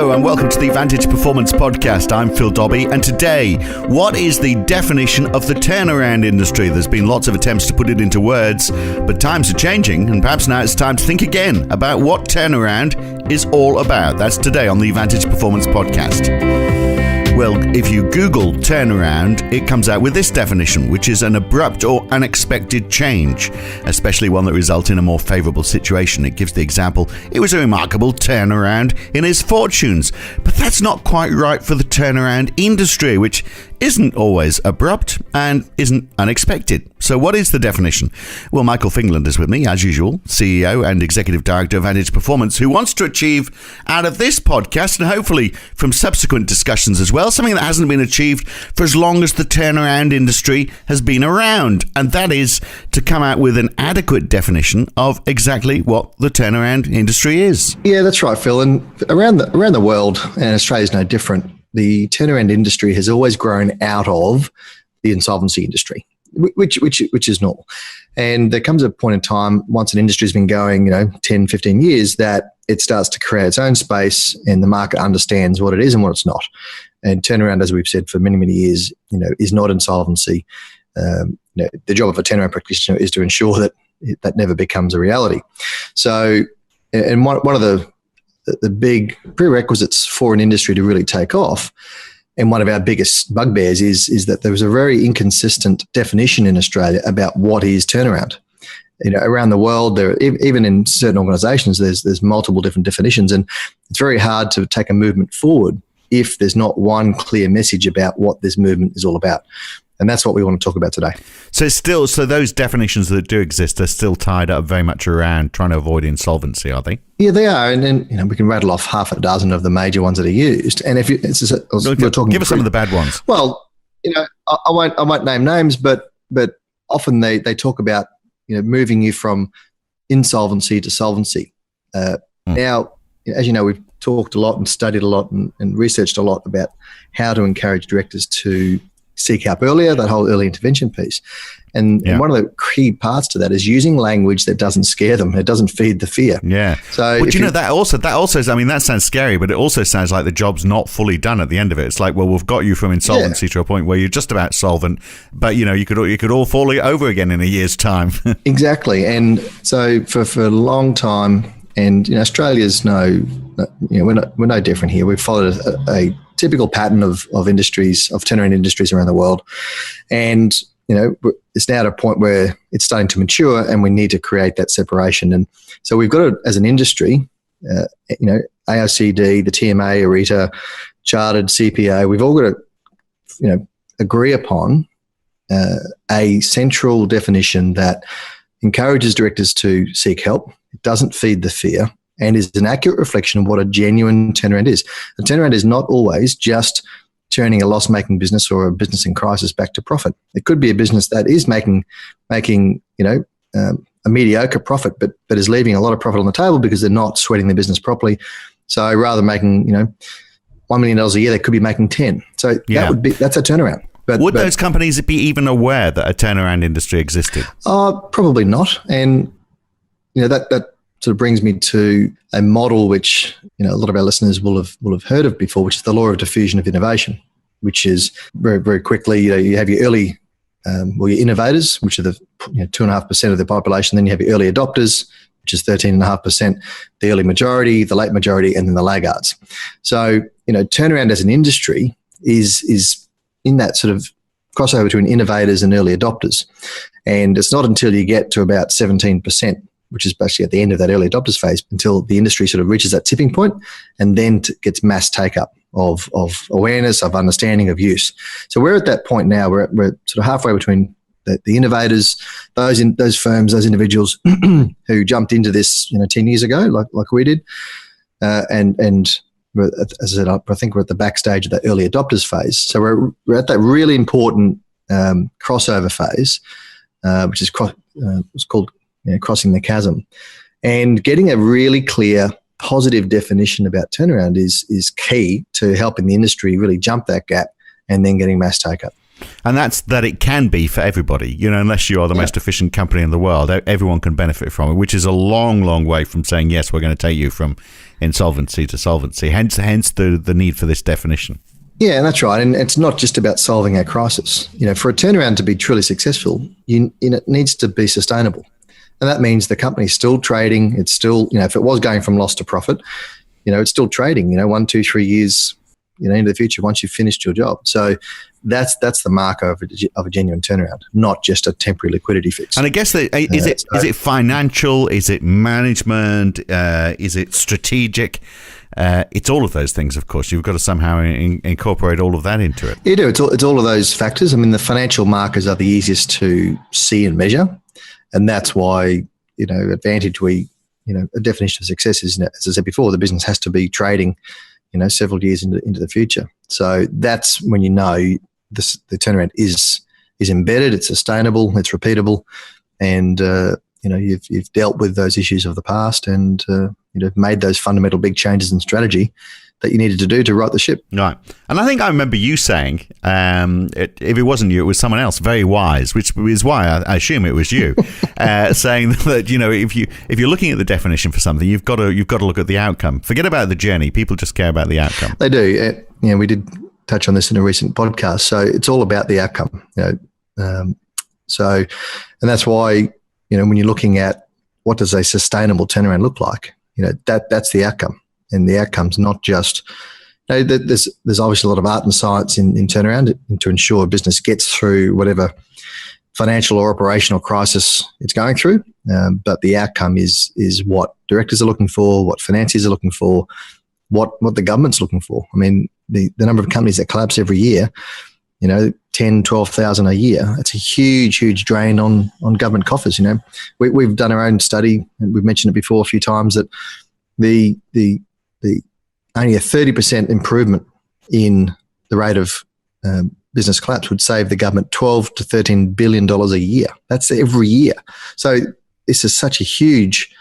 Hello and welcome to the Vantage Performance podcast. I'm Phil Dobby, and today, what is the definition of the turnaround industry? There's been lots of attempts to put it into words, but times are changing, and perhaps now it's time to think again about what turnaround is all about. That's today on the Vantage Performance podcast. Well, if you Google turnaround, it comes out with this definition, which is an abrupt or unexpected change, especially one that results in a more favourable situation. It gives the example, it was a remarkable turnaround in his fortunes. But that's not quite right for the turnaround industry, which isn't always abrupt and isn't unexpected. So what is the definition? Well, Michael Fingland is with me, as usual, CEO and Executive Director of Vantage Performance, who wants to achieve out of this podcast, and hopefully from subsequent discussions as well, something that hasn't been achieved for as long as the turnaround industry has been around, and that is to come out with an adequate definition of exactly what the turnaround industry is. Yeah, that's right, Phil. And around the world, and Australia's no different, the turnaround industry has always grown out of the insolvency industry, which is normal. And there comes a point in time, once an industry's been going, 10, 15 years, that it starts to create its own space and the market understands what it is and what it's not. And turnaround, as we've said for many, many years, is not insolvency. The job of a turnaround practitioner is to ensure that that never becomes a reality. So, and one of the big prerequisites for an industry to really take off, and one of our biggest bugbears is that there was a very inconsistent definition in Australia about what is turnaround. Around the world, even in certain organisations, there's multiple different definitions, and it's very hard to take a movement forward if there's not one clear message about what this movement is all about. And that's what we want to talk about today. So those definitions that do exist are still tied up very much around trying to avoid insolvency, are they? Yeah, they are. And then we can rattle off half a dozen of the major ones that are used. And if give us some of the bad ones. Well, I won't name names, but often they talk about moving you from insolvency to solvency. Now, as you know, we've talked a lot and studied a lot and researched a lot about how to encourage directors to seek help earlier, that whole early intervention piece. And one of the key parts to that is using language that doesn't scare them. It doesn't feed the fear. Yeah. So that also, that sounds scary, but it also sounds like the job's not fully done at the end of it. It's like, well, we've got you from insolvency to a point where you're just about solvent, but you could all fall over again in a year's time. Exactly. And so for a long time, and Australia's we're no different here. We've followed a typical pattern of industries, of turnaround industries around the world. And, it's now at a point where it's starting to mature and we need to create that separation. And so we've got to, as an industry, AICD, the TMA, ARETA, Chartered, CPA, we've all got to, agree upon a central definition that encourages directors to seek help. It doesn't feed the fear, and is an accurate reflection of what a genuine turnaround is. A turnaround is not always just turning a loss-making business or a business in crisis back to profit. It could be a business that is making a mediocre profit, but is leaving a lot of profit on the table because they're not sweating their business properly. So rather than making $1 million a year, they could be making 10. So that's a turnaround. But would those companies be even aware that a turnaround industry existed? Probably not. And that sort of brings me to a model which a lot of our listeners will have heard of before, which is the law of diffusion of innovation, which is very, very quickly, you have your early, your innovators, which are the 2.5% of the population. Then you have your early adopters, which is 13.5%, the early majority, the late majority, and then the laggards. So, turnaround as an industry is in that sort of crossover between innovators and early adopters. And it's not until you get to about 17%, which is basically at the end of that early adopters phase, until the industry sort of reaches that tipping point and then gets mass take-up of awareness, of understanding, of use. So we're at that point now. We're sort of halfway between the innovators, those firms, those individuals who jumped into this 10 years ago, like we did, and as I said, I think we're at the backstage of that early adopters phase. So we're at that really important crossover phase, which is it's called crossing the chasm. And getting a really clear, positive definition about turnaround is key to helping the industry really jump that gap and then getting mass take-up. And that's that it can be for everybody, unless you are the most efficient company in the world, everyone can benefit from it, which is a long, long way from saying, yes, we're going to take you from insolvency to solvency. Hence the need for this definition. Yeah, that's right. And it's not just about solving a crisis. For a turnaround to be truly successful, it needs to be sustainable. And that means the company's still trading. It's still, if it was going from loss to profit, it's still trading, 1, 2, 3 years, into the future once you've finished your job. So that's the marker of a genuine turnaround, not just a temporary liquidity fix. And I guess is it financial? Is it management? Is it strategic? It's all of those things, of course. You've got to somehow incorporate all of that into it. You do. It's all of those factors. I mean, the financial markers are the easiest to see and measure. And that's why, at Vantage, a definition of success is, as I said before, the business has to be trading, several years into the future. So that's when the turnaround is embedded, it's sustainable, it's repeatable, and you've dealt with those issues of the past, and made those fundamental big changes in strategy that you needed to do to right the ship. Right. And I think I remember you saying, if it wasn't you, it was someone else, very wise, which is why I assume it was you, saying that, if you're looking at the definition for something, you've got to look at the outcome. Forget about the journey. People just care about the outcome. They do. We did touch on this in a recent podcast. So it's all about the outcome. And that's why, when you're looking at what does a sustainable turnaround look like, that's the outcome. And the outcome's not just, there's obviously a lot of art and science in turnaround to ensure a business gets through whatever financial or operational crisis it's going through. But the outcome is what directors are looking for, what financiers are looking for, what the government's looking for. I mean, the number of companies that collapse every year, 10, 12,000 a year, that's a huge, huge drain on government coffers. We've done our own study, and we've mentioned it before a few times, that the only a 30% improvement in the rate of business collapse would save the government $12 to $13 billion a year. That's every year. So this is such a huge,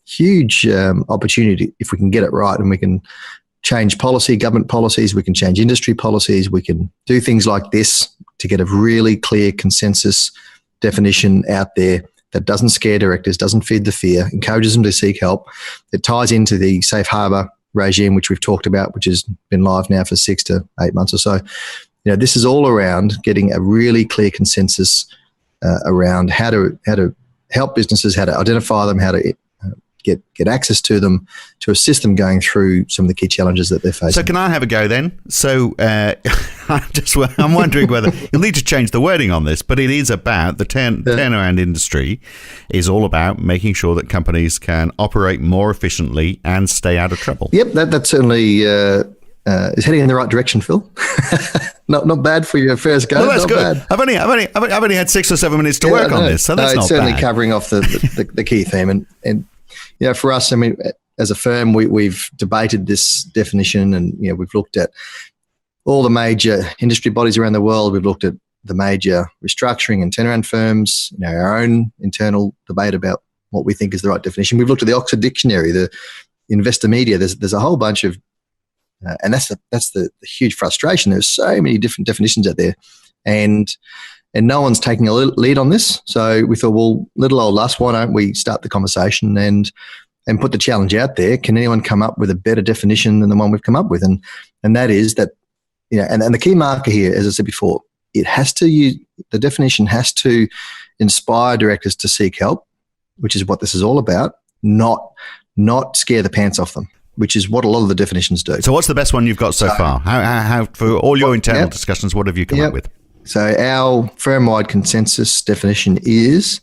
huge opportunity if we can get it right, and we can change policy, government policies, we can change industry policies, we can do things like this to get a really clear consensus definition out there that doesn't scare directors, doesn't feed the fear, encourages them to seek help. It ties into the safe harbour regime, which we've talked about, which has been live now for 6 to 8 months or so. This is all around getting a really clear consensus around how to help businesses, how to identify them, how to get access to them, to assist them going through some of the key challenges that they're facing. So can I have a go then? So I'm wondering whether you'll need to change the wording on this, but it is about the turnaround industry is all about making sure that companies can operate more efficiently and stay out of trouble. Yep, that certainly is heading in the right direction, Phil. Not bad for your first go. Well, that's not good. Bad. I've only had 6 or 7 minutes to work on this, so that's not it's certainly bad. Covering off the key theme, and for us, I mean, as a firm, we've debated this definition, and we've looked at all the major industry bodies around the world. We've looked at the major restructuring and turnaround firms, our own internal debate about what we think is the right definition. We've looked at the Oxford Dictionary, the investor media. There's a whole bunch of, and that's the huge frustration. There's so many different definitions out there, and no one's taking a lead on this. So we thought, well, little old us, why don't we start the conversation and put the challenge out there? Can anyone come up with a better definition than the one we've come up with? And that is that, and the key marker here, as I said before, the definition has to inspire directors to seek help, which is what this is all about, not scare the pants off them, which is what a lot of the definitions do. So what's the best one you've got so far? How for all your internal discussions, what have you come up with? So our firm-wide consensus definition is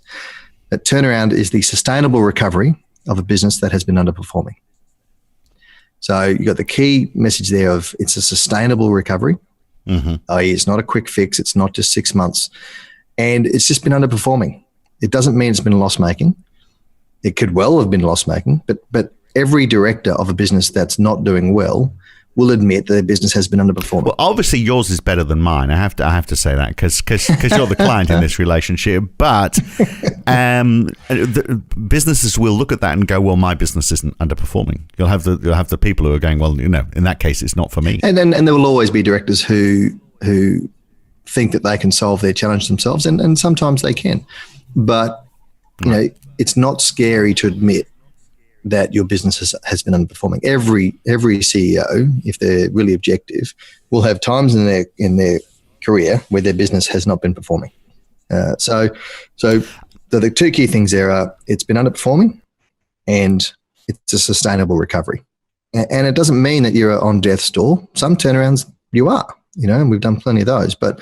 that turnaround is the sustainable recovery of a business that has been underperforming. So you got the key message there of it's a sustainable recovery. Mm-hmm. i.e. it's not a quick fix. It's not just 6 months. And it's just been underperforming. It doesn't mean it's been loss-making. It could well have been loss-making, but every director of a business that's not doing well will admit that their business has been underperforming. Well, obviously yours is better than mine. I have to say that because you're the client in this relationship. But the businesses will look at that and go, "Well, my business isn't underperforming." You'll have the people who are going, "Well, in that case, it's not for me." And there will always be directors who think that they can solve their challenge themselves, and sometimes they can. But, it's not scary to admit that your business has been underperforming. Every CEO, if they're really objective, will have times in their career where their business has not been performing. So the two key things there are it's been underperforming and it's a sustainable recovery. And it doesn't mean that you're on death's door. Some turnarounds you are, and we've done plenty of those. But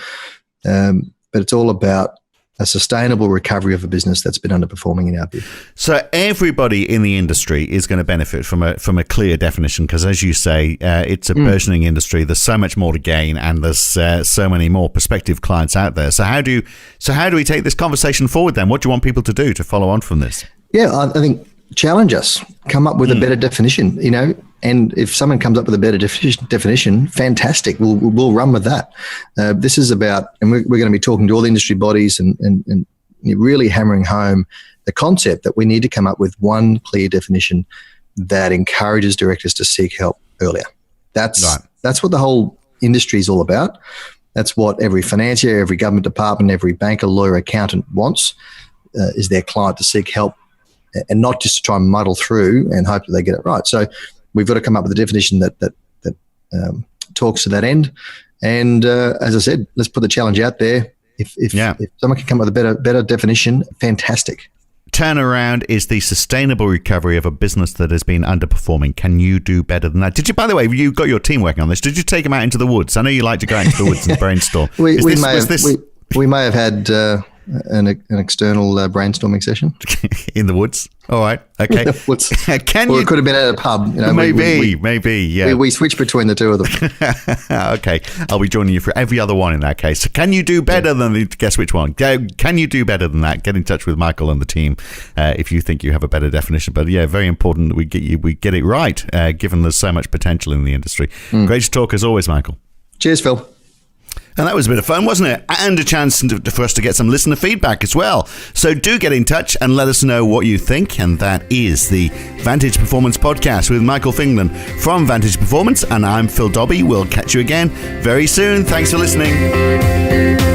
it's all about a sustainable recovery of a business that's been underperforming in our view. So everybody in the industry is going to benefit from a clear definition, because as you say, it's a burgeoning industry. There's so much more to gain, and there's so many more prospective clients out there. So how do we take this conversation forward then? What do you want people to do to follow on from this? Yeah, I think challenge us, come up with a better definition, and if someone comes up with a better definition, fantastic. We'll run with that. This is about, and we're going to be talking to all the industry bodies and really hammering home the concept that we need to come up with one clear definition that encourages directors to seek help earlier. That's what the whole industry is all about. That's what every financier, every government department, every banker, lawyer, accountant wants, is their client to seek help and not just to try and muddle through and hope that they get it right. So we've got to come up with a definition that talks to that end. And as I said, let's put the challenge out there. If someone can come up with a better definition, fantastic. Turnaround is the sustainable recovery of a business that has been underperforming. Can you do better than that? By the way, you got your team working on this. Did you take them out into the woods? I know you like to go out into the woods and brainstorm. We may have had an external brainstorming session in the woods. All right, okay. It could have been at a pub. Maybe. Yeah. We switch between the two of them. Okay, I'll be joining you for every other one in that case. So can you do better than? Guess which one? Can you do better than that? Get in touch with Michael and the team if you think you have a better definition. But yeah, very important that we get it right, given there's so much potential in the industry. Great to talk as always, Michael. Cheers, Phil. And that was a bit of fun, wasn't it? And a chance for us to get some listener feedback as well. So do get in touch and let us know what you think. And that is the Vantage Performance Podcast with Michael Fingland from Vantage Performance. And I'm Phil Dobbie. We'll catch you again very soon. Thanks for listening.